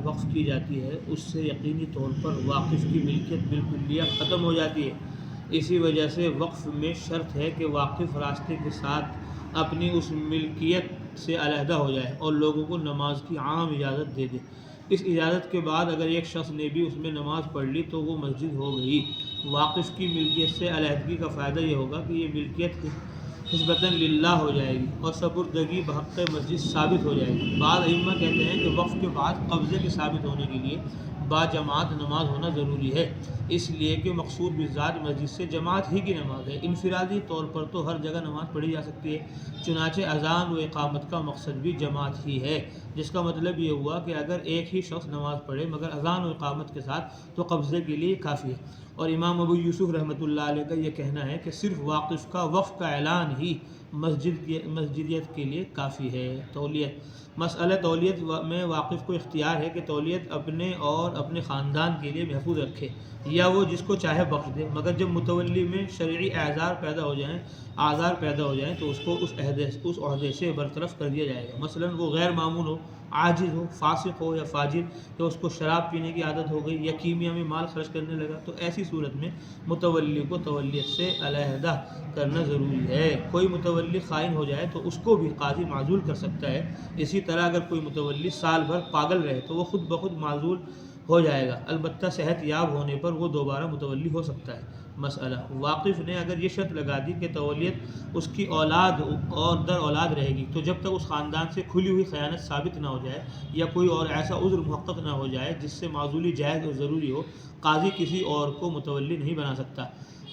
وقف کی جاتی ہے اس سے یقینی طور پر واقف کی ملکیت بالکلیہ ختم ہو جاتی ہے۔ اسی وجہ سے وقف میں شرط ہے کہ واقف راستے کے ساتھ اپنی اس ملکیت سے علیحدہ ہو جائے اور لوگوں کو نماز کی عام اجازت دے دے۔ اس اجازت کے بعد اگر ایک شخص نے بھی اس میں نماز پڑھ لی تو وہ مسجد ہو گئی۔ واقف کی ملکیت سے علیحدگی کا فائدہ یہ ہوگا کہ یہ ملکیت نسبتاً للہ ہو جائے گی اور سپردگی بحق مسجد ثابت ہو جائے گی۔ بعض ائمہ کہتے ہیں کہ وقف کے بعد قبضے کے ثابت ہونے کے لیے باجماعت نماز ہونا ضروری ہے، اس لیے کہ مقصود بالذات مسجد سے جماعت ہی کی نماز ہے۔ انفرادی طور پر تو ہر جگہ نماز پڑھی جا سکتی ہے، چنانچہ اذان و اقامت کا مقصد بھی جماعت ہی ہے، جس کا مطلب یہ ہوا کہ اگر ایک ہی شخص نماز پڑھے مگر اذان و اقامت کے ساتھ تو قبضے کے لیے کافی ہے۔ اور امام ابو یوسف رحمۃ اللہ علیہ کا یہ کہنا ہے کہ صرف واقف کا وقف کا اعلان ہی مسجدیت کے لیے کافی ہے۔ تولیت، مسئلہ تولیت میں واقف کو اختیار ہے کہ تولیت اپنے اور اپنے خاندان کے لیے محفوظ رکھے یا وہ جس کو چاہے بخش دے، مگر جب متولی میں شرعی اعذار پیدا ہو جائیں تو اس کو اس عہدے سے برطرف کر دیا جائے گا۔ مثلا وہ غیر معمول ہو، عاجز ہو، فاسق ہو یا فاجر، یا اس کو شراب پینے کی عادت ہو گئی یا کیمیا میں مال خرچ کرنے لگا، تو ایسی صورت میں متولی کو تولیت سے علیحدہ کرنا ضروری ہے۔ کوئی متولی خائن ہو جائے تو اس کو بھی قاضی معزول کر سکتا ہے۔ اسی طرح اگر کوئی متولی سال بھر پاگل رہے تو وہ خود بخود معزول ہو جائے گا، البتہ صحت یاب ہونے پر وہ دوبارہ متولی ہو سکتا ہے۔ مسئلہ، واقف نے اگر یہ شرط لگا دی کہ تولیت اس کی اولاد اور در اولاد رہے گی تو جب تک اس خاندان سے کھلی ہوئی خیانت ثابت نہ ہو جائے یا کوئی اور ایسا عذر محقق نہ ہو جائے جس سے معزولی جائز اور ضروری ہو، قاضی کسی اور کو متولی نہیں بنا سکتا،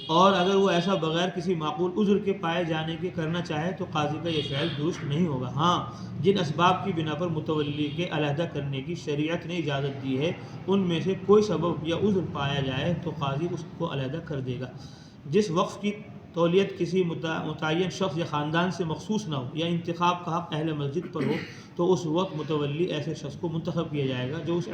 اور اگر وہ ایسا بغیر کسی معقول عذر کے پائے جانے کے کرنا چاہے تو قاضی کا یہ فعل درست نہیں ہوگا۔ ہاں، جن اسباب کی بنا پر متولی کے علیحدہ کرنے کی شریعت نے اجازت دی ہے ان میں سے کوئی سبب یا عذر پایا جائے تو قاضی اس کو علیحدہ کر دے گا۔ جس وقف کی تولیت کسی متعین شخص یا خاندان سے مخصوص نہ ہو یا انتخاب کا حق اہل مسجد پر ہو تو اس وقت متولی ایسے شخص کو منتخب کیا جائے گا جو اس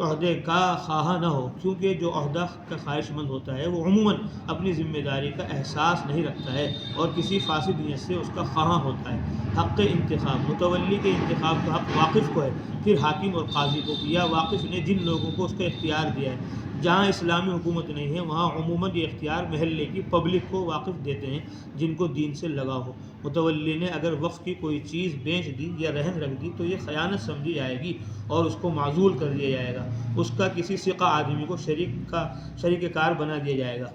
عہدے کا خواہاں نہ ہو، کیونکہ جو عہدہ کا خواہش مند ہوتا ہے وہ عموماً اپنی ذمہ داری کا احساس نہیں رکھتا ہے اور کسی فاسد نیت سے اس کا خواہاں ہوتا ہے۔ حق انتخاب، متولی کے انتخاب کا حق واقف کو ہے، پھر حاکم اور قاضی کو، یا واقف نے جن لوگوں کو اس کا اختیار دیا ہے۔ جہاں اسلامی حکومت نہیں ہے وہاں عموماً یہ اختیار محلے کی پبلک کو واقف دیتے ہیں جن کو دین سے لگاؤ ہو۔ متولی نے اگر وقف کی کوئی چیز بیچ دی یا رہن رکھ دی تو یہ خیانت سمجھی جائے گی اور اس کو معزول کر دیا جائے گا، اس کا کسی ثقہ آدمی کو شریک کار بنا دیا جائے گا۔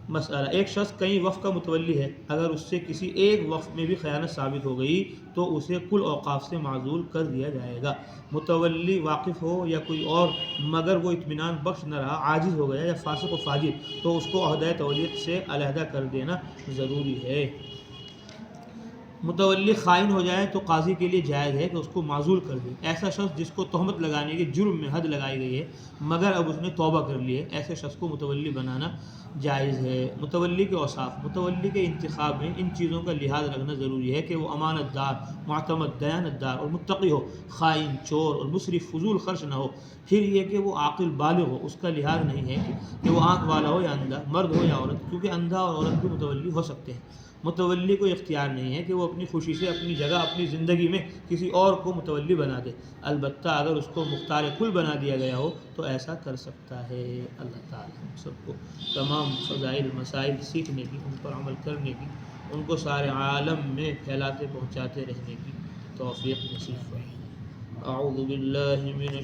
مسئلہ، ایک شخص کئی وقف کا متولی ہے، اگر اس سے کسی ایک وقف میں بھی خیانت ثابت ہو گئی تو اسے کل اوقاف سے معزول کر دیا جائے گا۔ متولی واقف ہو یا کوئی اور مگر وہ اطمینان بخش نہ رہا، عاجز ہو گیا یا فاسق و فاجر، تو اس کو عہدہ تولیت سے علیحدہ کر دینا ضروری ہے۔ متولی خائن ہو جائے تو قاضی کے لیے جائز ہے کہ اس کو معزول کر دے۔ ایسا شخص جس کو تہمت لگانے کے جرم میں حد لگائی گئی ہے مگر اب اس نے توبہ کر لی ہے، ایسے شخص کو متولی بنانا جائز ہے۔ متولی کے اوصاف، متولی کے انتخاب میں ان چیزوں کا لحاظ رکھنا ضروری ہے کہ وہ امانت دار، معتمد، دیانت دار اور متقی ہو، خائن، چور اور مسرف، فضول خرچ نہ ہو۔ پھر یہ کہ وہ عاقل بالغ ہو، اس کا لحاظ نہیں ہے کہ وہ آنکھ والا ہو یا اندھا، مرد ہو یا عورت، کیونکہ اندھا اور عورت بھی متولی ہو سکتے ہیں۔ متولی کو اختیار نہیں ہے کہ وہ اپنی خوشی سے اپنی جگہ اپنی زندگی میں کسی اور کو متولی بنا دے، البتہ اگر اس کو مختار کل بنا دیا گیا ہو تو ایسا کر سکتا ہے۔ اللہ تعالیٰ ہم سب کو تمام فضائل مسائل سیکھنے کی، ان پر عمل کرنے کی، ان کو سارے عالم میں پھیلاتے پہنچاتے رہنے کی توفیق نصیب فرمائے۔ اعوذ باللہ من